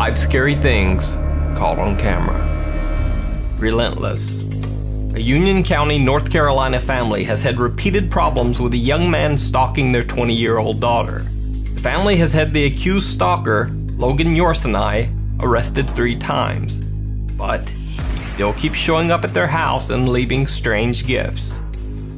5 scary things caught on camera. Relentless. A Union County, North Carolina family has had repeated problems with a young man stalking their 20-year-old daughter. The family has had the accused stalker, Logan Yorsenai, arrested 3 times. But he still keeps showing up at their house and leaving strange gifts.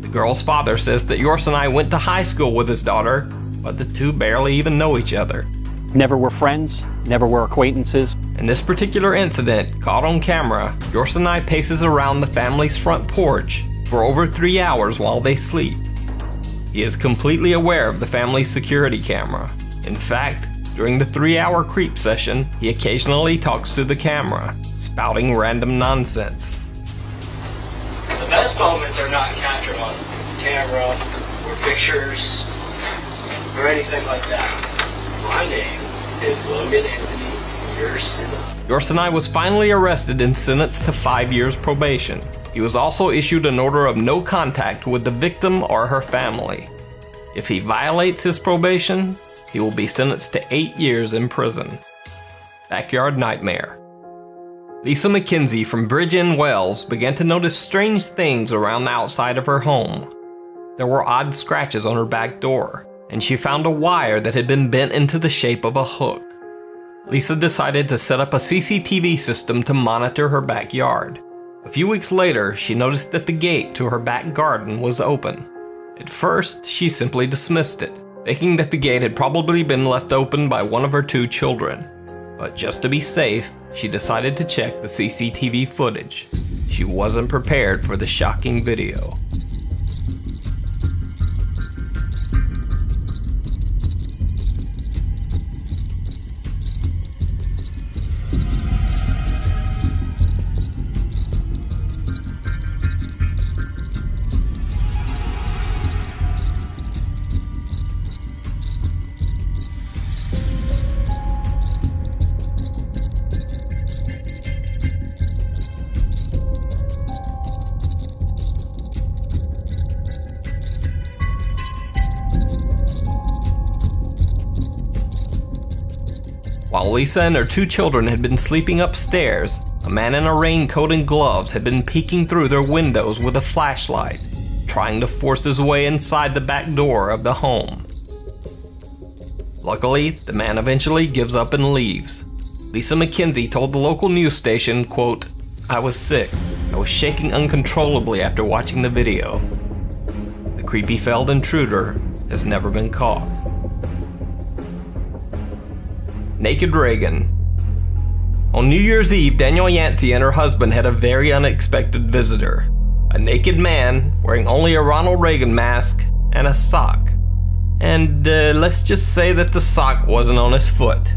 The girl's father says that Yorsenai went to high school with his daughter, but the two barely even know each other. Never were friends, never were acquaintances. In this particular incident, caught on camera, Yorsenai paces around the family's front porch for over 3 hours while they sleep. He is completely aware of the family's security camera. In fact, during the 3-hour creep session, he occasionally talks to the camera, spouting random nonsense. The best moments are not captured on camera or pictures or anything like that. My name is Logan Anthony Yorsenai. Yorsenai was finally arrested and sentenced to 5 years probation. He was also issued an order of no contact with the victim or her family. If he violates his probation, he will be sentenced to 8 years in prison. Backyard nightmare. Lisa McKenzie from Bridge End, Wells began to notice strange things around the outside of her home. There were odd scratches on her back door, and she found a wire that had been bent into the shape of a hook. Lisa decided to set up a CCTV system to monitor her backyard. A few weeks later, she noticed that the gate to her back garden was open. At first, she simply dismissed it, thinking that the gate had probably been left open by one of her 2 children. But just to be safe, she decided to check the CCTV footage. She wasn't prepared for the shocking video. While Lisa and her 2 children had been sleeping upstairs, a man in a raincoat and gloves had been peeking through their windows with a flashlight, trying to force his way inside the back door of the home. Luckily, the man eventually gives up and leaves. Lisa McKenzie told the local news station, quote, "I was sick. I was shaking uncontrollably after watching the video." The creepy failed intruder has never been caught. Naked Reagan. On New Year's Eve, Danielle Yancey and her husband had a very unexpected visitor. A naked man wearing only a Ronald Reagan mask and a sock. And let's just say that the sock wasn't on his foot.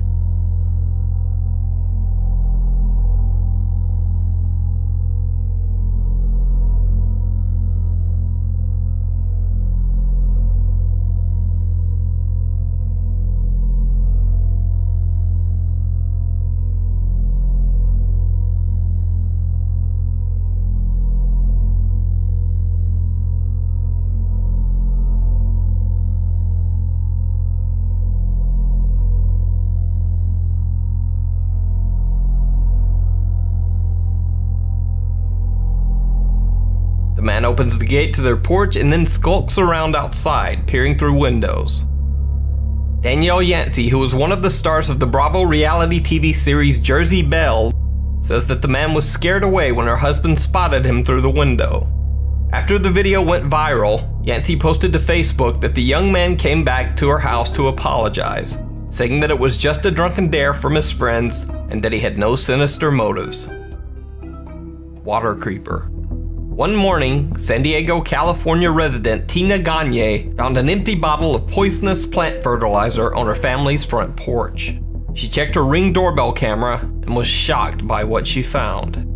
The man opens the gate to their porch and then skulks around outside, peering through windows. Danielle Yancey, who was one of the stars of the Bravo reality TV series Jersey Belle, says that the man was scared away when her husband spotted him through the window. After the video went viral, Yancey posted to Facebook that the young man came back to her house to apologize, saying that it was just a drunken dare from his friends and that he had no sinister motives. Water creeper. One morning, San Diego, California resident Tina Ghatnaye found an empty bottle of poisonous plant fertilizer on her family's front porch. She checked her Ring doorbell camera and was shocked by what she found.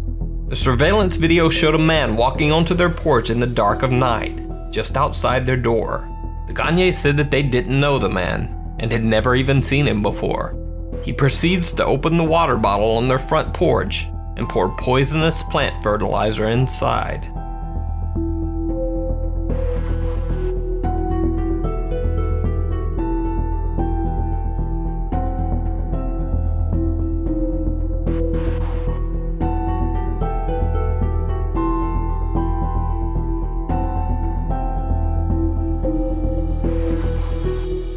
The surveillance video showed a man walking onto their porch in the dark of night, just outside their door. The Ghatnaye said that they didn't know the man and had never even seen him before. He proceeds to open the water bottle on their front porch and poured poisonous plant fertilizer inside.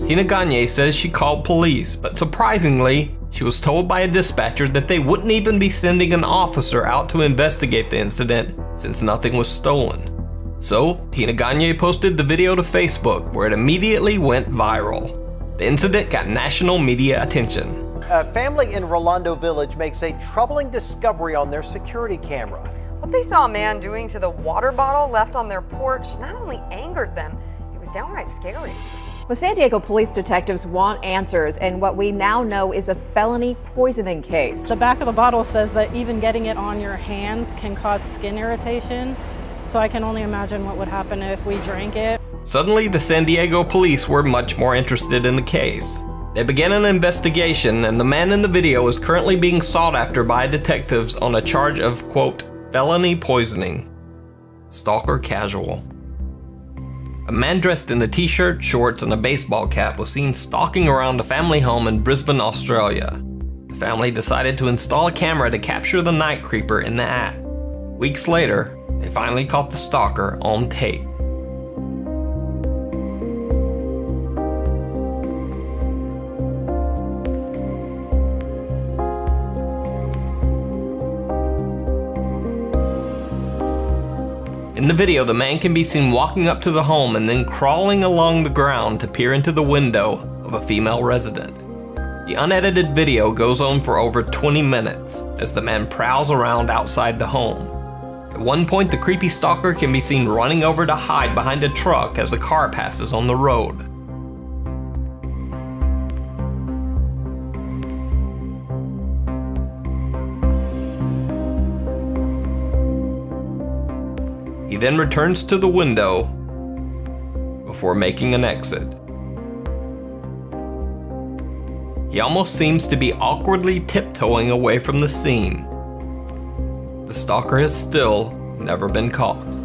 Tina Ghatnaye says she called police, but surprisingly, she was told by a dispatcher that they wouldn't even be sending an officer out to investigate the incident since nothing was stolen. So, Tina Ghatnaye posted the video to Facebook, where it immediately went viral. The incident got national media attention. A family in Rolando Village makes a troubling discovery on their security camera. What they saw a man doing to the water bottle left on their porch not only angered them, it was downright scary. Well, San Diego police detectives want answers in what we now know is a felony poisoning case. The back of the bottle says that even getting it on your hands can cause skin irritation, so I can only imagine what would happen if we drank it. Suddenly, the San Diego police were much more interested in the case. They began an investigation, and the man in the video is currently being sought after by detectives on a charge of, quote, felony poisoning. Stalker casual. A man dressed in a t-shirt, shorts, and a baseball cap was seen stalking around a family home in Brisbane, Australia. The family decided to install a camera to capture the night creeper in the act. Weeks later, they finally caught the stalker on tape. In the video, the man can be seen walking up to the home and then crawling along the ground to peer into the window of a female resident. The unedited video goes on for over 20 minutes as the man prowls around outside the home. At one point, the creepy stalker can be seen running over to hide behind a truck as a car passes on the road. He then returns to the window before making an exit. He almost seems to be awkwardly tiptoeing away from the scene. The stalker has still never been caught.